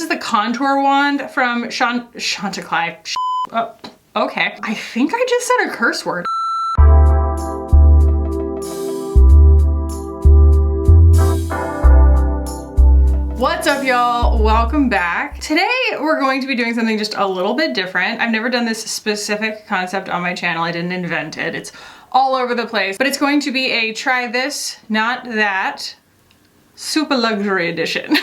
the contour wand from Chanticleer. Oh, okay. I think I just said a curse word. What's up, y'all? Welcome back. Today we're going to be doing something just a little bit different. I've never done this specific concept on my channel. I didn't invent it. It's all over the place, but it's going to be a try this, not that, super luxury edition.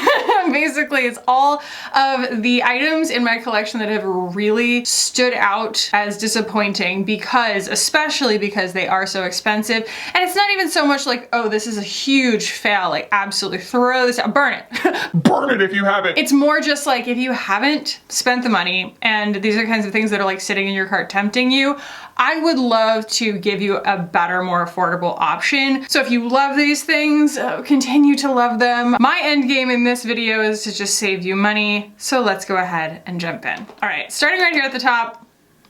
Basically, it's all of the items in my collection that have really stood out as disappointing especially because they are so expensive. And it's not even so much like, oh, this is a huge fail, like absolutely throw this out, burn it. Burn it if you haven't. It's more just like, if you haven't spent the money and these are kinds of things that are like sitting in your cart tempting you, I would love to give you a better, more affordable option. So if you love these things, continue to love them. My end game in this video is to just save you money. So let's go ahead and jump in. All right, starting right here at the top.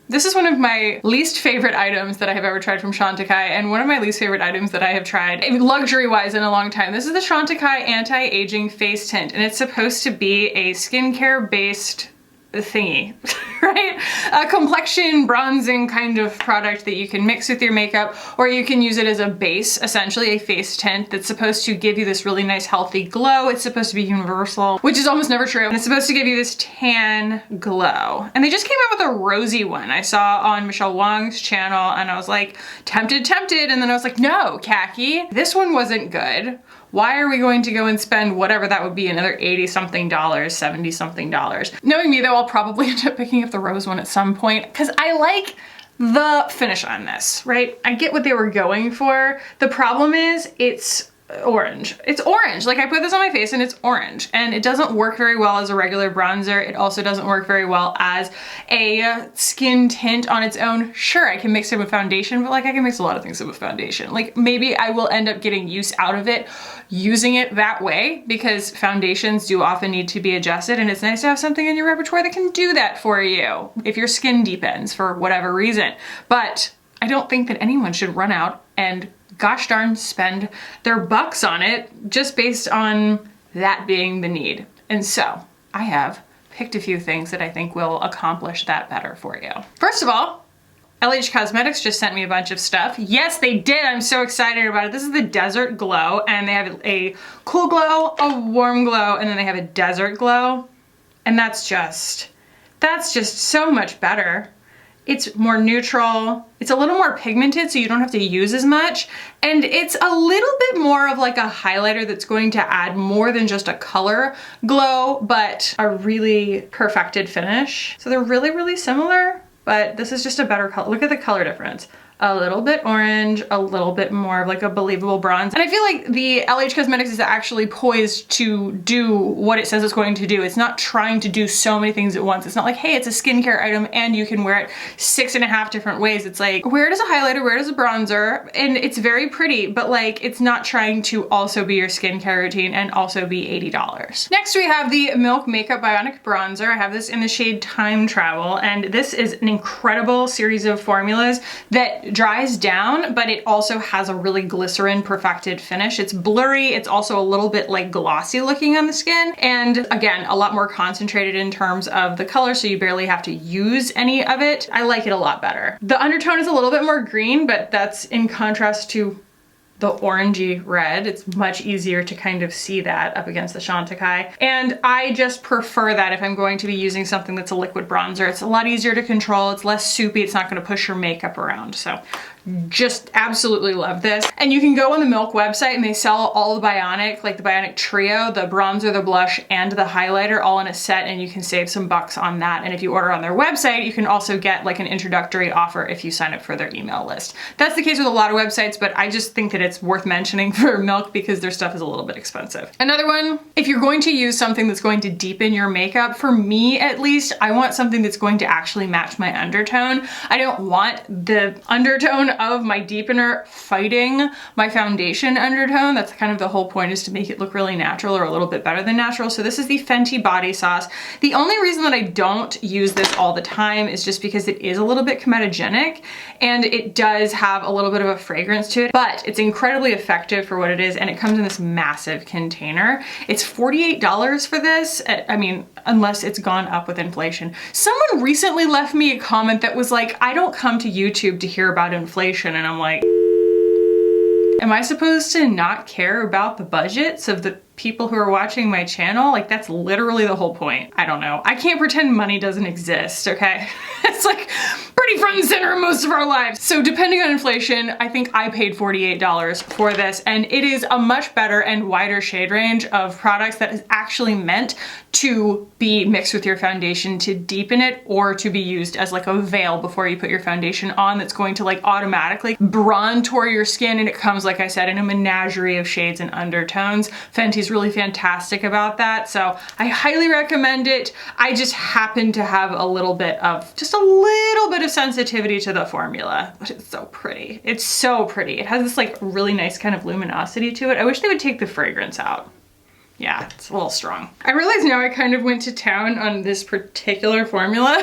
This is one of my least favorite items that I have ever tried from Chanticleer, and one of my least favorite items that I have tried luxury-wise in a long time. This is the Chanticleer Anti-Aging Face Tint, and it's supposed to be a skincare-based thingy, right? A complexion bronzing kind of product that you can mix with your makeup, or you can use it as a base, essentially a face tint that's supposed to give you this really nice healthy glow. It's supposed to be universal, which is almost never true. And it's supposed to give you this tan glow. And they just came out with a rosy one I saw on Michelle Wong's channel, and I was like, tempted, and then I was like, no, khaki. This one wasn't good. Why are we going to go and spend whatever that would be, another $80 something, $70 something? Knowing me though, I'll probably end up picking up the rose one at some point because I like the finish on this, right? I get what they were going for. The problem is it's orange. It's orange. Like, I put this on my face and it's orange, and it doesn't work very well as a regular bronzer. It also doesn't work very well as a skin tint on its own. Sure, I can mix it with foundation, but like, I can mix a lot of things with foundation. Like, maybe I will end up getting use out of it using it that way, because foundations do often need to be adjusted, and it's nice to have something in your repertoire that can do that for you if your skin deepens for whatever reason. But I don't think that anyone should run out and gosh darn spend their bucks on it just based on that being the need. And so I have picked a few things that I think will accomplish that better for you. First of all, LH Cosmetics just sent me a bunch of stuff. Yes, they did. I'm so excited about it. This is the Desert Glow, and they have a cool glow, a warm glow, and then they have a desert glow. And that's just so much better. It's more neutral. It's a little more pigmented, so you don't have to use as much. And it's a little bit more of like a highlighter that's going to add more than just a color glow, but a really perfected finish. So they're really, really similar, but this is just a better color. Look at the color difference. A little bit orange, a little bit more of like a believable bronze. And I feel like the LH Cosmetics is actually poised to do what it says it's going to do. It's not trying to do so many things at once. It's not like, hey, it's a skincare item and you can wear it 6.5 different ways. It's like, where does a highlighter, where does a bronzer? And it's very pretty, but like, it's not trying to also be your skincare routine and also be $80. Next, we have the Milk Makeup Bionic Bronzer. I have this in the shade Time Travel, and this is an incredible series of formulas that dries down, but it also has a really glycerin perfected finish. It's blurry. It's also a little bit like glossy looking on the skin. And again, a lot more concentrated in terms of the color, so you barely have to use any of it. I like it a lot better. The undertone is a little bit more green, but that's in contrast to the orangey red. It's much easier to kind of see that up against the Chanticleer. And I just prefer that if I'm going to be using something that's a liquid bronzer. It's a lot easier to control. It's less soupy. It's not going to push your makeup around. So just absolutely love this. And you can go on the Milk website and they sell all the Bionic, like the Bionic Trio, the bronzer, the blush, and the highlighter all in a set, and you can save some bucks on that. And if you order on their website, you can also get like an introductory offer if you sign up for their email list. That's the case with a lot of websites, but I just think that it's worth mentioning for Milk because their stuff is a little bit expensive. Another one, if you're going to use something that's going to deepen your makeup, for me at least, I want something that's going to actually match my undertone. I don't want the undertone of my deepener fighting my foundation undertone. That's kind of the whole point, is to make it look really natural or a little bit better than natural. So this is the Fenty Body Sauce. The only reason that I don't use this all the time is just because it is a little bit comedogenic and it does have a little bit of a fragrance to it, but it's incredibly effective for what it is, and it comes in this massive container. It's $48 for this. I mean, unless it's gone up with inflation. Someone recently left me a comment that was like, I don't come to YouTube to hear about inflation, and I'm like, am I supposed to not care about the budgets of the people who are watching my channel? Like, that's literally the whole point. I don't know. I can't pretend money doesn't exist, okay? It's like pretty front and center in most of our lives. So depending on inflation, I think I paid $48 for this, and it is a much better and wider shade range of products that is actually meant to be mixed with your foundation to deepen it, or to be used as like a veil before you put your foundation on, that's going to like automatically bronzer your skin. And it comes, like I said, in a menagerie of shades and undertones. Fenty's really fantastic about that, so I highly recommend it. I just happen to have a little bit of sensitivity to the formula, but it's so pretty. It's so pretty. It has this like really nice kind of luminosity to it. I wish they would take the fragrance out. Yeah, it's a little strong. I realize now I kind of went to town on this particular formula.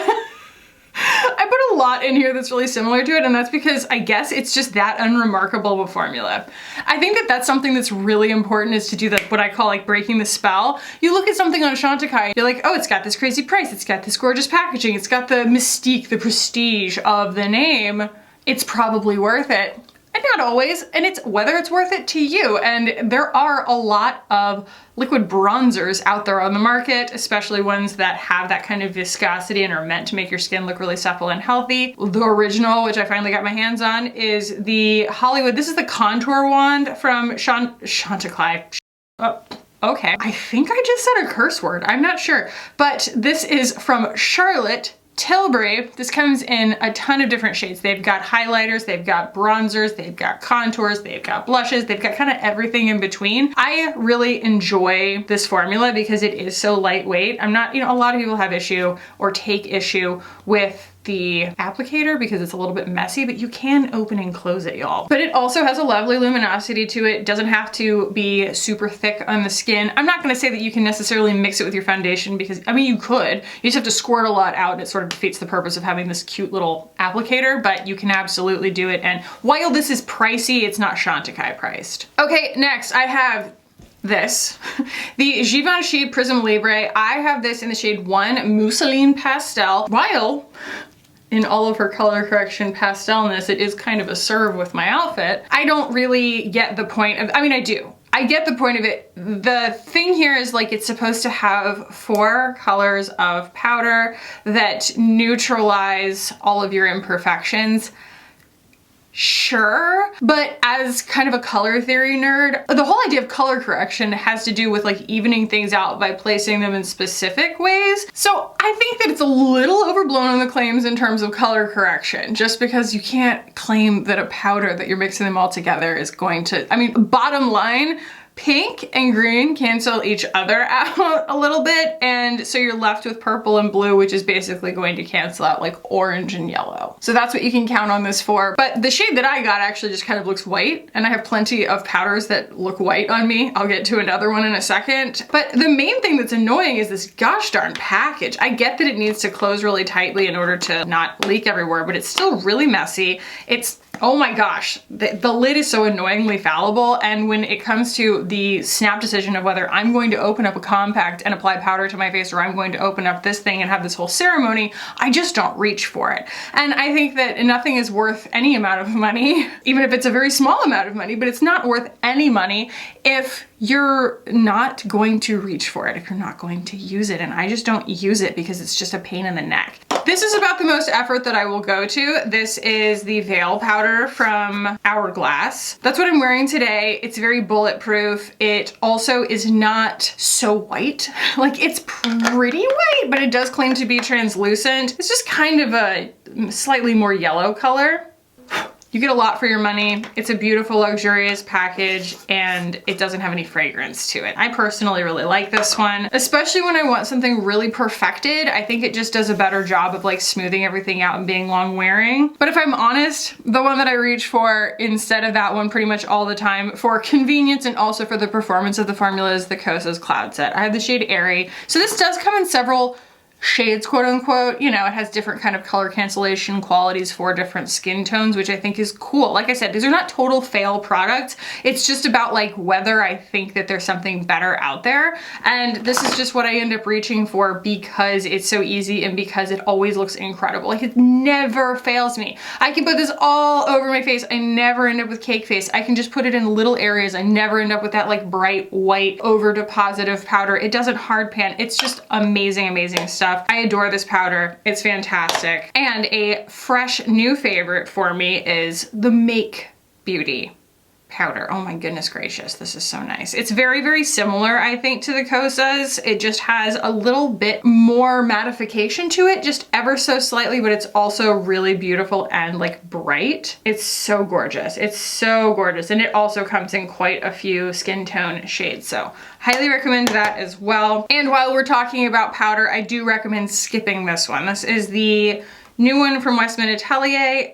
I put a lot in here that's really similar to it, and that's because I guess it's just that unremarkable of a formula. I think that that's something that's really important, is to do what I call like breaking the spell. You look at something on Chantecaille, you're like, oh, it's got this crazy price, it's got this gorgeous packaging, it's got the mystique, the prestige of the name. It's probably worth it. And not always, and it's whether it's worth it to you. And there are a lot of liquid bronzers out there on the market, especially ones that have that kind of viscosity and are meant to make your skin look really supple and healthy. The original, which I finally got my hands on, is the Hollywood. This is the contour wand from Chantecaille. Oh, okay. I think I just said a curse word. I'm not sure. But this is from Charlotte Tilbury. This comes in a ton of different shades. They've got highlighters, they've got bronzers, they've got contours, they've got blushes, they've got kind of everything in between. I really enjoy this formula because it is so lightweight. I'm not, a lot of people have issue or take issue with the applicator because it's a little bit messy, but you can open and close it, y'all. But it also has a lovely luminosity to it. It doesn't have to be super thick on the skin. I'm not gonna say that you can necessarily mix it with your foundation, because, I mean, you could. You just have to squirt a lot out, and it sort of defeats the purpose of having this cute little applicator, but you can absolutely do it. And while this is pricey, it's not Chantecaille priced. Okay, next I have this, the Givenchy Prism Libre. I have this in the shade 1 Mousseline Pastel. While in all of her color correction pastelness, it is kind of a serve with my outfit, I don't really get the point of, I mean, I do. I get the point of it. The thing here is, like, it's supposed to have 4 colors of powder that neutralize all of your imperfections. Sure, but as kind of a color theory nerd, the whole idea of color correction has to do with like evening things out by placing them in specific ways. So I think that it's a little overblown on the claims in terms of color correction, just because you can't claim that a powder that you're mixing them all together is going to, I mean, bottom line, pink and green cancel each other out a little bit, and so you're left with purple and blue, which is basically going to cancel out like orange and yellow. So that's what you can count on this for. But the shade that I got actually just kind of looks white, and I have plenty of powders that look white on me. I'll get to another one in a second. But the main thing that's annoying is this gosh darn package. I get that it needs to close really tightly in order to not leak everywhere, but it's still really messy. It's, oh my gosh, the lid is so annoyingly fallible, and when it comes to the snap decision of whether I'm going to open up a compact and apply powder to my face, or I'm going to open up this thing and have this whole ceremony, I just don't reach for it. And I think that nothing is worth any amount of money, even if it's a very small amount of money, but it's not worth any money if you're not going to reach for it, if you're not going to use it. And I just don't use it because it's just a pain in the neck. This is about the most effort that I will go to. This is the Veil powder from Hourglass. That's what I'm wearing today. It's very bulletproof. It also is not so white. Like, it's pretty white, but it does claim to be translucent. It's just kind of a slightly more yellow color. You get a lot for your money. It's a beautiful, luxurious package, and it doesn't have any fragrance to it. I personally really like this one, especially when I want something really perfected. I think it just does a better job of like smoothing everything out and being long wearing. But if I'm honest, the one that I reach for instead of that one pretty much all the time for convenience and also for the performance of the formula is the Kosas Cloud Set. I have the shade Airy. So this does come in several shades, quote unquote. You know, it has different kind of color cancellation qualities for different skin tones, which I think is cool. Like I said, these are not total fail products. It's just about like whether I think that there's something better out there. And this is just what I end up reaching for because it's so easy and because it always looks incredible. Like it never fails me. I can put this all over my face. I never end up with cake face. I can just put it in little areas. I never end up with that like bright white over depositive powder. It doesn't hard pan. It's just amazing, amazing stuff. I adore this powder. It's fantastic. And a fresh new favorite for me is the Make Beauty powder. Oh my goodness gracious, this is so nice. It's very, very similar, I think, to the Kosas. It just has a little bit more mattification to it, just ever so slightly, but it's also really beautiful and like bright. It's so gorgeous. It's so gorgeous. And it also comes in quite a few skin tone shades. So highly recommend that as well. And while we're talking about powder, I do recommend skipping this one. This is the new one from Westman Atelier.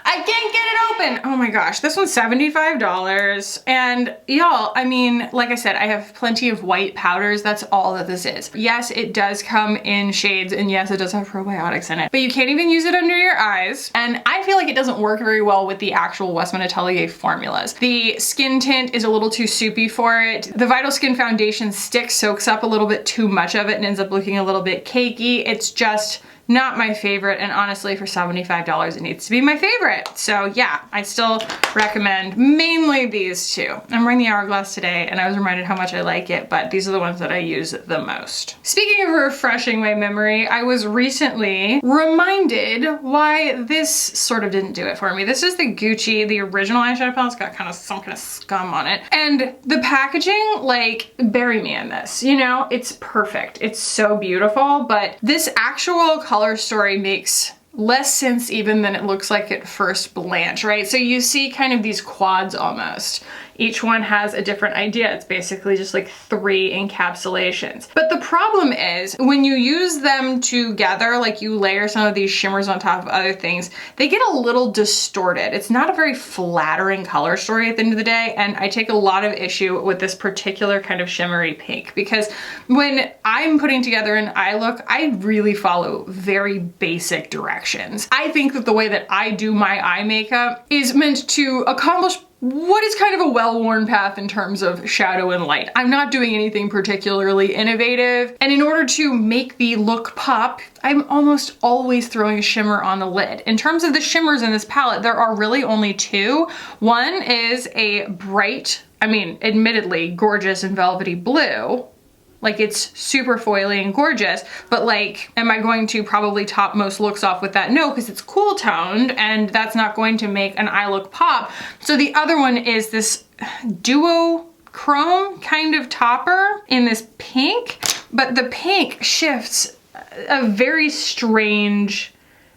I can't get it open. Oh my gosh, this one's $75. And y'all, I mean, like I said, I have plenty of white powders. That's all that this is. Yes, it does come in shades, and yes, it does have probiotics in it, but you can't even use it under your eyes. And I feel like it doesn't work very well with the actual Westman Atelier formulas. The skin tint is a little too soupy for it. The Vital Skin Foundation stick soaks up a little bit too much of it and ends up looking a little bit cakey. It's just not my favorite, and honestly for $75 it needs to be my favorite. So yeah, I still recommend mainly these two. I'm wearing the Hourglass today and I was reminded how much I like it, but these are the ones that I use the most. Speaking of refreshing my memory, I was recently reminded why this sort of didn't do it for me. This is the Gucci, the original eyeshadow palette. It's got kind of some kind of scum on it. And the packaging, like, bury me in this, you know? It's perfect. It's so beautiful, but this actual color story makes less sense even than it looks like at first blanch, right? So you see kind of these quads almost. Each one has a different idea. It's basically just like 3 encapsulations. But the problem is when you use them together, like you layer some of these shimmers on top of other things, they get a little distorted. It's not a very flattering color story at the end of the day. And I take a lot of issue with this particular kind of shimmery pink because when I'm putting together an eye look, I really follow very basic directions. I think that the way that I do my eye makeup is meant to accomplish what is kind of a well-worn path in terms of shadow and light. I'm not doing anything particularly innovative. And in order to make the look pop, I'm almost always throwing a shimmer on the lid. In terms of the shimmers in this palette, there are really only 2. One is a bright, I mean, admittedly gorgeous and velvety blue. Like it's super foily and gorgeous, but like, am I going to probably top most looks off with that? No, because it's cool toned and that's not going to make an eye look pop. So the other one is this duo chrome kind of topper in this pink, but the pink shifts a very strange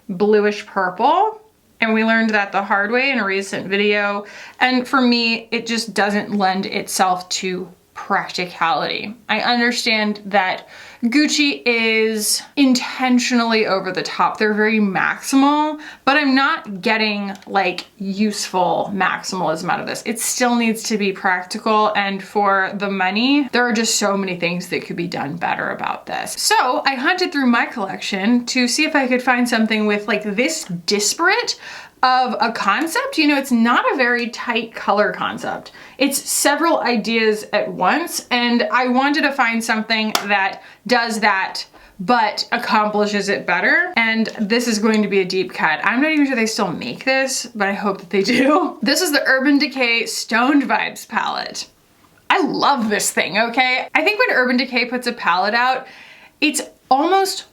bluish purple. And we learned that the hard way in a recent video. And for me, it just doesn't lend itself to practicality. I understand that Gucci is intentionally over the top. They're very maximal, but I'm not getting like useful maximalism out of this. It still needs to be practical, and for the money, there are just so many things that could be done better about this. So I hunted through my collection to see if I could find something with like this disparate of a concept. You know, it's not a very tight color concept. It's several ideas at once, and I wanted to find something that does that but accomplishes it better. And this is going to be a deep cut. I'm not even sure they still make this, but I hope that they do. This is the Urban Decay Stoned Vibes palette. I love this thing, okay? I think when Urban Decay puts a palette out, it's almost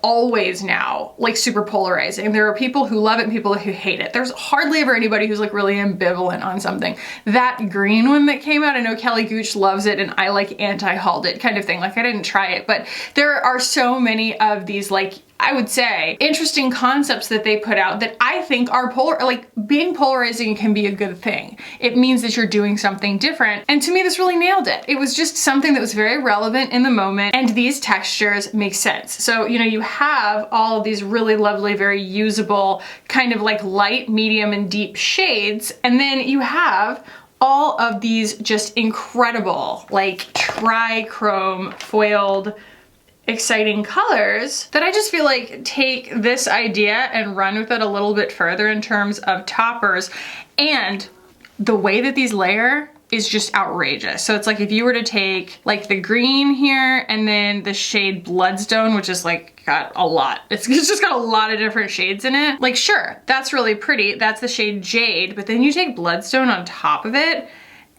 always now like super polarizing. There are people who love it and people who hate it. There's hardly ever anybody who's like really ambivalent on something. That green one that came out, I know Kelly Gooch loves it and I like anti-hauled it kind of thing. Like I didn't try it, but there are so many of these like I would say, interesting concepts that they put out that I think are being polarizing can be a good thing. It means that you're doing something different. And to me, this really nailed it. It was just something that was very relevant in the moment, and these textures make sense. So, you know, you have all of these really lovely, very usable kind of like light, medium, and deep shades. And then you have all of these just incredible, like tri-chrome foiled exciting colors that I just feel like take this idea and run with it a little bit further in terms of toppers. And the way that these layer is just outrageous. So it's like if you were to take like the green here and then the shade Bloodstone, which is like got a lot. It's just got a lot of different shades in it. Like sure, that's really pretty. That's the shade Jade, but then you take Bloodstone on top of it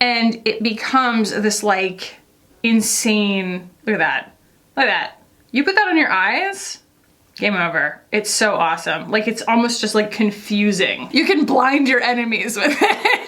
and it becomes this like insane, look at that. Look at that. You put that on your eyes, game over. It's so awesome. Like it's almost just like confusing. You can blind your enemies with it.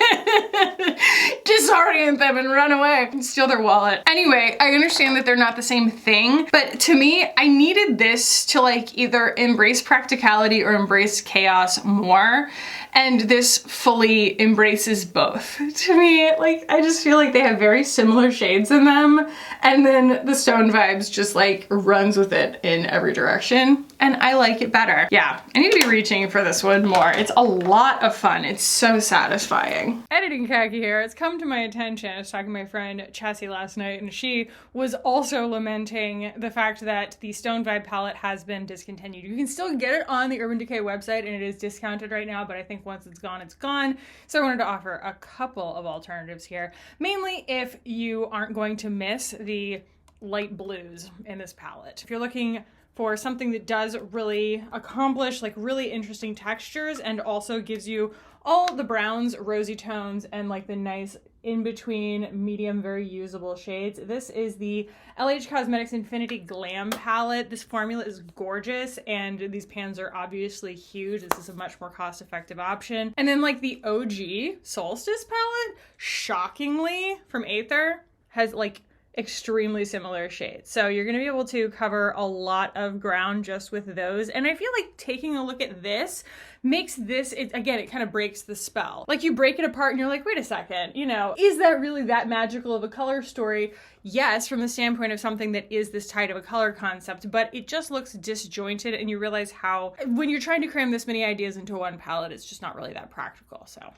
Disorient them and run away and steal their wallet. Anyway, I understand that they're not the same thing, but to me, I needed this to like either embrace practicality or embrace chaos more. And this fully embraces both. To me, like, I just feel like they have very similar shades in them. And then the Stone Vibes just like runs with it in every direction. And I like it better. Yeah, I need to be reaching for this one more. It's a lot of fun. It's so satisfying. Editing khaki here. It's come to my attention. I was talking to my friend Chessie last night and she was also lamenting the fact that the Stone Vibe palette has been discontinued. You can still get it on the Urban Decay website and it is discounted right now, but I think once it's gone, it's gone. So I wanted to offer a couple of alternatives here, mainly if you aren't going to miss the light blues in this palette. If you're looking for something that does really accomplish like really interesting textures and also gives you all the browns, rosy tones, and like the nice in-between medium, very usable shades. This is the LH Cosmetics Infinity Glam palette. This formula is gorgeous and these pans are obviously huge. This is a much more cost-effective option. And then like the OG Solstice palette, shockingly from Aether, has like extremely similar shades. So you're gonna be able to cover a lot of ground just with those. And I feel like taking a look at this makes this, again, it kind of breaks the spell. Like you break it apart and you're like, wait a second, you know, is that really that magical of a color story? Yes, from the standpoint of something that is this tight of a color concept, but it just looks disjointed and you realize how, when you're trying to cram this many ideas into one palette, it's just not really that practical, so.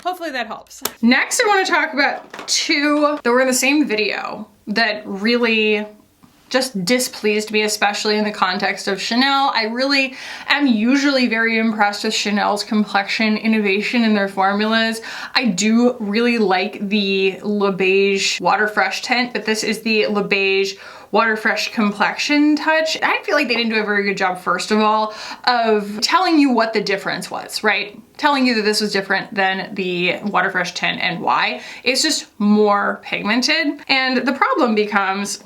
Hopefully that helps. Next, I want to talk about two that were in the same video that really just displeased me, especially in the context of Chanel. I really am usually very impressed with Chanel's complexion innovation in their formulas. I do really like the Le Beige Water Fresh tint, but this is the Le Beige Water Fresh complexion touch. I feel like they didn't do a very good job, first of all, of telling you what the difference was, right? Telling you that this was different than the Water Fresh tint and why. It's just more pigmented. And the problem becomes,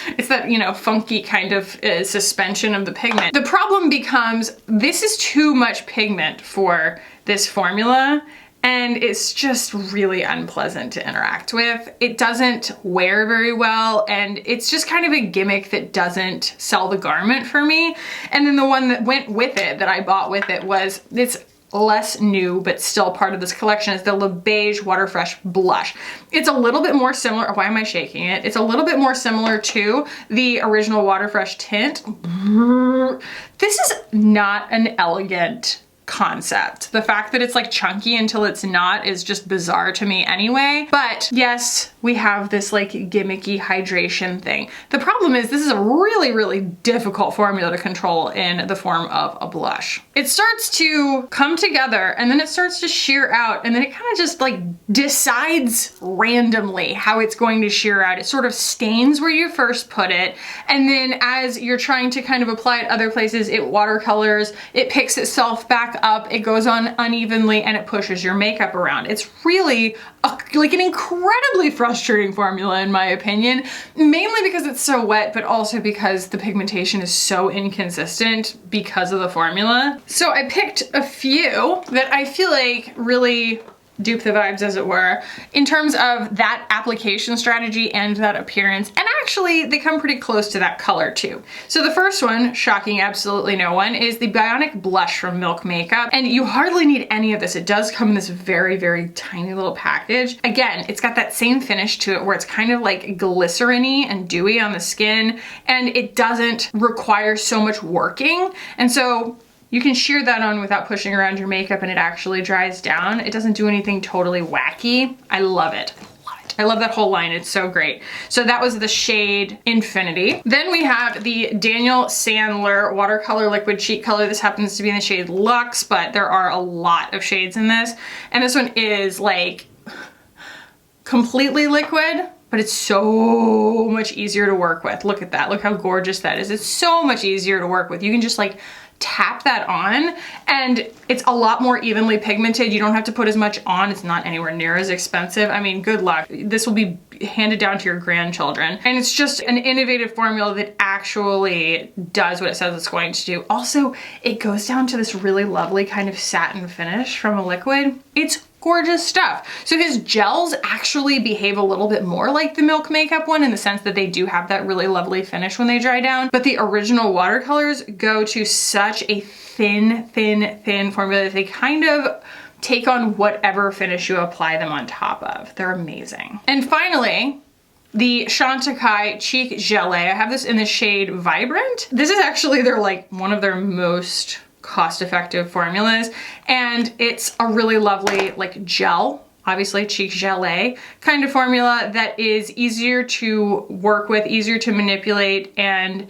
it's that, you know, funky kind of suspension of the pigment. The problem becomes, this is too much pigment for this formula. And it's just really unpleasant to interact with. It doesn't wear very well, and it's just kind of a gimmick that doesn't sell the garment for me. And then the one that went with it, that I bought with it, was this less new, but still part of this collection, is the Le Beige Water Fresh Blush. It's a little bit more similar, why am I shaking it? It's a little bit more similar to the original Water Fresh tint. This is not an elegant concept. The fact that it's like chunky until it's not is just bizarre to me anyway. But yes, we have this like gimmicky hydration thing. The problem is this is a really, really difficult formula to control in the form of a blush. It starts to come together and then it starts to sheer out, and then it kind of just like decides randomly how it's going to sheer out. It sort of stains where you first put it, and then as you're trying to kind of apply it other places, it watercolors, it picks itself back up, it goes on unevenly, and it pushes your makeup around. It's really like an incredibly frustrating formula in my opinion, mainly because it's so wet, but also because the pigmentation is so inconsistent because of the formula. So I picked a few that I feel like really dupe the vibes, as it were, in terms of that application strategy and that appearance. And actually, they come pretty close to that color too. So the first one, shocking absolutely no one, is the Bionic Blush from Milk Makeup. And you hardly need any of this. It does come in this very, very tiny little package. Again, it's got that same finish to it where it's kind of like glycerin-y and dewy on the skin, and it doesn't require so much working. And so you can sheer that on without pushing around your makeup and it actually dries down. It doesn't do anything totally wacky. I love it. I love that whole line, it's so great. So that was the shade Infinity. Then we have the Daniel Sandler Watercolor Liquid Cheek Color. This happens to be in the shade Luxe, but there are a lot of shades in this. And this one is like completely liquid, but it's so much easier to work with. Look at that, look how gorgeous that is. It's so much easier to work with. You can just like tap that on and it's a lot more evenly pigmented. You don't have to put as much on. It's not anywhere near as expensive. I mean, good luck. This will be handed down to your grandchildren. And it's just an innovative formula that actually does what it says it's going to do. Also, it goes down to this really lovely kind of satin finish from a liquid. It's gorgeous stuff. So his gels actually behave a little bit more like the Milk Makeup one in the sense that they do have that really lovely finish when they dry down, but the original watercolors go to such a thin formula that they kind of take on whatever finish you apply them on top of. They're amazing. And finally, the Chantecaille Cheek Gelée. I have this in the shade Vibrant. This is actually one of their most cost-effective formulas, and it's a really lovely like gel, obviously cheek gelée kind of formula that is easier to work with, easier to manipulate, and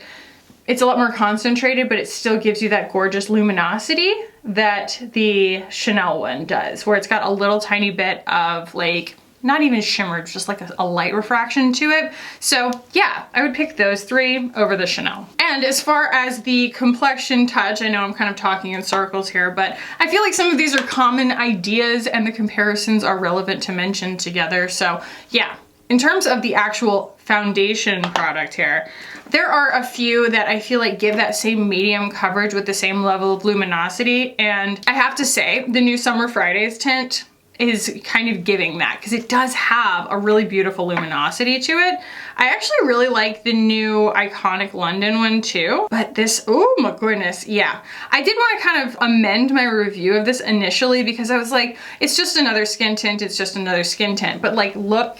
it's a lot more concentrated, but it still gives you that gorgeous luminosity that the Chanel one does, where it's got a little tiny bit of like, not even shimmer, just like a light refraction to it. So yeah, I would pick those three over the Chanel. And as far as the complexion touch, I know I'm kind of talking in circles here, but I feel like some of these are common ideas and the comparisons are relevant to mention together. So yeah, in terms of the actual foundation product here, there are a few that I feel like give that same medium coverage with the same level of luminosity. And I have to say, the new Summer Fridays tint is kind of giving that because it does have a really beautiful luminosity to it. I actually really like the new Iconic London one too, but this, oh my goodness, yeah. I did want to kind of amend my review of this initially because I was like, it's just another skin tint, it's just another skin tint, but like look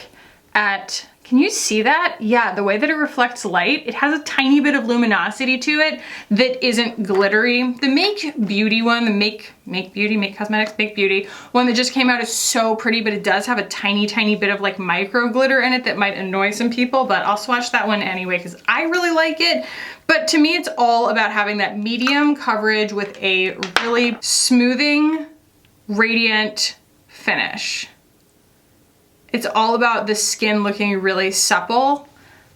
at, can you see that? Yeah, the way that it reflects light, it has a tiny bit of luminosity to it that isn't glittery. The Make Beauty one, the Make Cosmetics, Make Beauty one that just came out is so pretty, but it does have a tiny bit of like micro glitter in it that might annoy some people, but I'll swatch that one anyway because I really like it. But to me, it's all about having that medium coverage with a really smoothing, radiant finish. It's all about the skin looking really supple,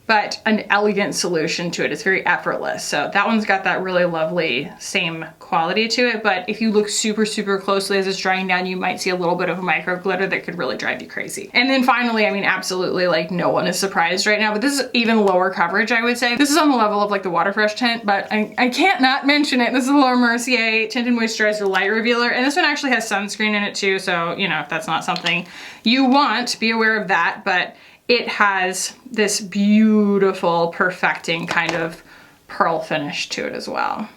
but an elegant solution to it. It's very effortless. So that one's got that really lovely same quality to it. But if you look super closely as it's drying down, you might see a little bit of a micro glitter that could really drive you crazy. And then finally, I mean, absolutely, like no one is surprised right now, but this is even lower coverage, I would say. This is on the level of like the Water Fresh tint, but I can't not mention it. This is the Laura Mercier Tinted Moisturizer Light Revealer. And this one actually has sunscreen in it too. So, you know, if that's not something you want, be aware of that. But it has this beautiful perfecting kind of pearl finish to it as well.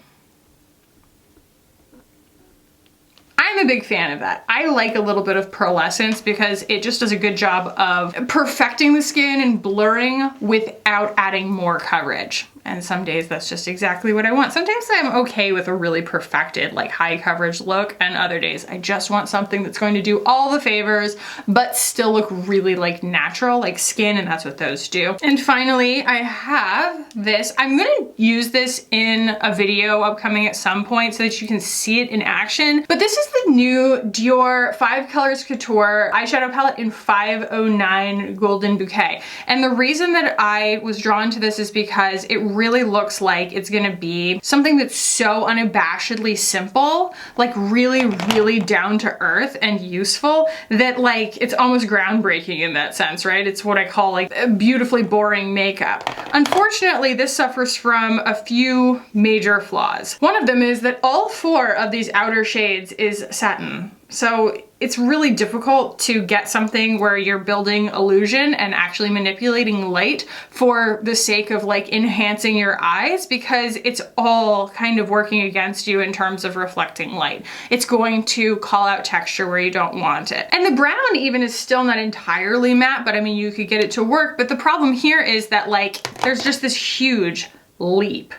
I'm a big fan of that. I like a little bit of pearlescence because it just does a good job of perfecting the skin and blurring without adding more coverage. And some days that's just exactly what I want. Sometimes I'm okay with a really perfected, like high coverage look, and other days I just want something that's going to do all the favors, but still look really like natural, like skin, and that's what those do. And finally, I have this. I'm gonna use this in a video upcoming at some point so that you can see it in action. But this is the new Dior 5 Colors Couture eyeshadow palette in 509 Golden Bouquet. And the reason that I was drawn to this is because it really looks like it's gonna be something that's so unabashedly simple, like really down to earth and useful that like it's almost groundbreaking in that sense, right? It's what I call like beautifully boring makeup. Unfortunately, this suffers from a few major flaws. One of them is that all 4 of these outer shades is satin. So it's really difficult to get something where you're building illusion and actually manipulating light for the sake of like enhancing your eyes, because it's all kind of working against you in terms of reflecting light. It's going to call out texture where you don't want it. And the brown even is still not entirely matte, but I mean, you could get it to work. But the problem here is that like, there's just this huge leap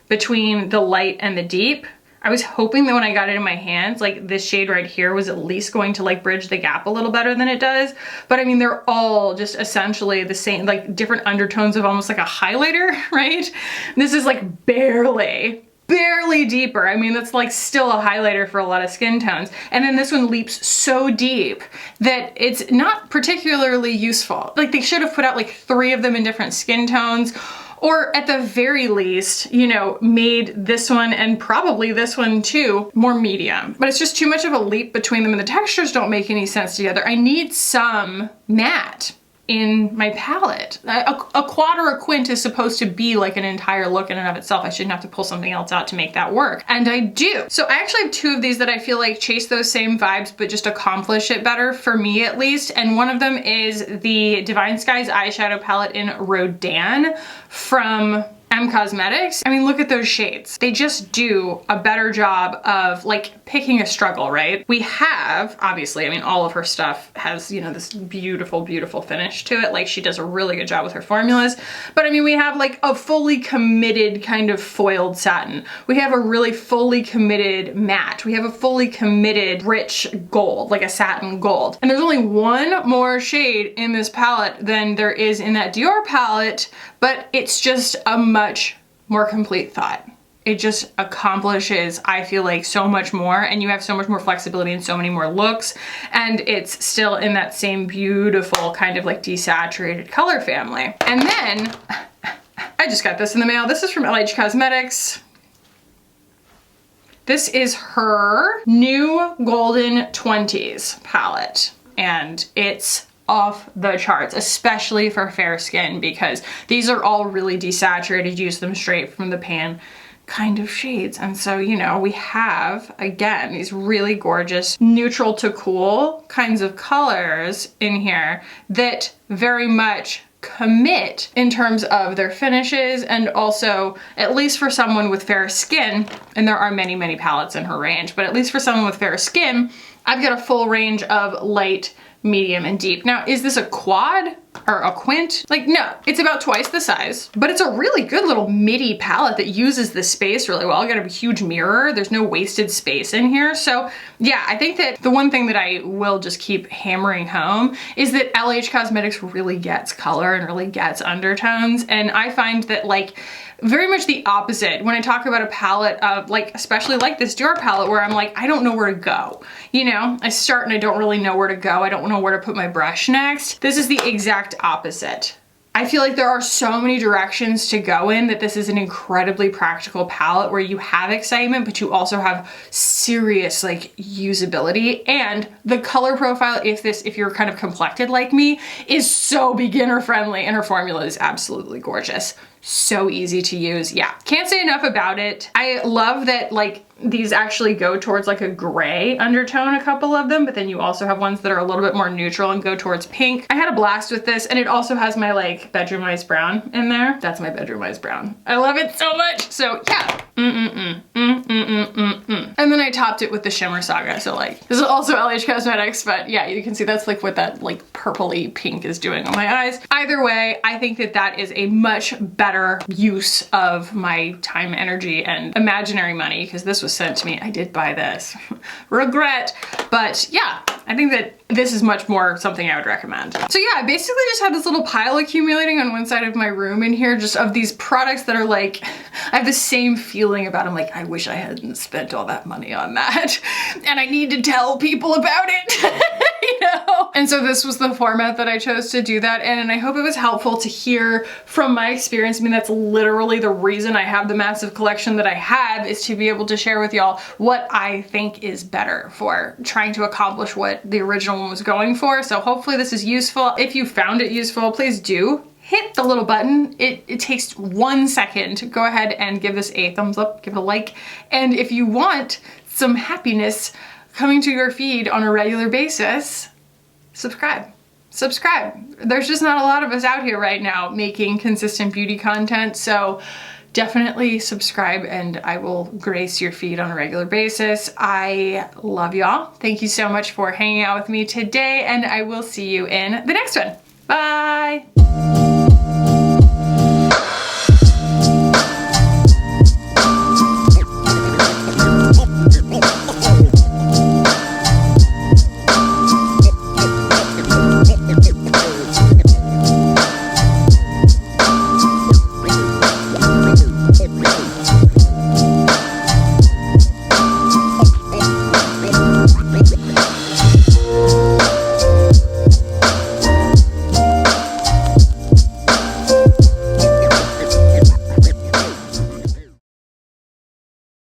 between the light and the deep. I was hoping that when I got it in my hands, like this shade right here was at least going to like bridge the gap a little better than it does. But I mean, they're all just essentially the same, like different undertones of almost like a highlighter, right? This is like barely deeper. I mean, that's like still a highlighter for a lot of skin tones. And then this one leaps so deep that it's not particularly useful. Like they should have put out like 3 of them in different skin tones, or at the very least, you know, made this one and probably this one too more medium. But it's just too much of a leap between them and the textures don't make any sense together. I need some matte in my palette. A quad or a quint is supposed to be like an entire look in and of itself. I shouldn't have to pull something else out to make that work. And I do. So I actually have 2 of these that I feel like chase those same vibes, but just accomplish it better for me at least. And one of them is the Divine Skies eyeshadow palette in Rodan from Cosmetics. I mean, look at those shades. They just do a better job of like picking a struggle, right? We have, obviously, I mean, all of her stuff has, you know, this beautiful, beautiful finish to it. Like she does a really good job with her formulas. But I mean, we have like a fully committed kind of foiled satin. We have a really fully committed matte. We have a fully committed rich gold, like a satin gold. And there's only one more shade in this palette than there is in that Dior palette, but it's just a much more complete thought. It just accomplishes, I feel like, so much more, and you have so much more flexibility and so many more looks, and it's still in that same beautiful kind of like desaturated color family. And then I just got this in the mail. This is from LH Cosmetics. This is her new Golden 20s palette, and it's off the charts, especially for fair skin, because these are all really desaturated, use them straight from the pan kind of shades. And so, you know, we have, again, these really gorgeous neutral to cool kinds of colors in here that very much commit in terms of their finishes, and also, at least for someone with fair skin, and there are many, many palettes in her range, but at least for someone with fair skin, I've got a full range of light, medium, and deep. Now, is this a quad or a quint? Like, no, it's about twice the size, but it's a really good little midi palette that uses the space really well. I got a huge mirror. There's no wasted space in here. So yeah, I think that the one thing that I will just keep hammering home is that LH Cosmetics really gets color and really gets undertones. And I find that like very much the opposite when I talk about a palette of like, especially like this Dior palette, where I'm like, I don't know where to go. You know, I start and I don't really know where to go. I don't know where to put my brush next. This is the exact opposite. I feel like there are so many directions to go in that this is an incredibly practical palette where you have excitement, but you also have serious like usability, and the color profile, if you're kind of complected like me, is so beginner friendly, and her formula is absolutely gorgeous. So easy to use. Yeah, can't say enough about it. I love that like these actually go towards like a gray undertone, a couple of them, but then you also have ones that are a little bit more neutral and go towards pink. I had a blast with this, and it also has my like Bedroomized brown in there. That's my Bedroomized brown. I love it so much. So yeah. And then I topped it with the Shimmer Saga. So like, this is also LH Cosmetics, but yeah, you can see that's like what that like purpley pink is doing on my eyes. Either way, I think that that is a much better use of my time, energy, and imaginary money, because this was sent to me. I did buy this. Regret. But yeah, I think that this is much more something I would recommend. So yeah, I basically just had this little pile accumulating on one side of my room in here, just of these products that are like, I have the same feeling about them. Like, I wish I hadn't spent all that money on that. And I need to tell people about it, you know? And so this was the format that I chose to do that in, and I hope it was helpful to hear from my experience. I mean, that's literally the reason I have the massive collection that I have, is to be able to share with y'all what I think is better for trying to accomplish what the original one was going for. So hopefully this is useful. If you found it useful, please do hit the little button. It takes 1 second to go ahead and give this a thumbs up, give it a like. And if you want some happiness coming to your feed on a regular basis, subscribe. Subscribe. There's just not a lot of us out here right now making consistent beauty content, so definitely subscribe and I will grace your feed on a regular basis. I love y'all. Thank you so much for hanging out with me today, and I will see you in the next one. Bye.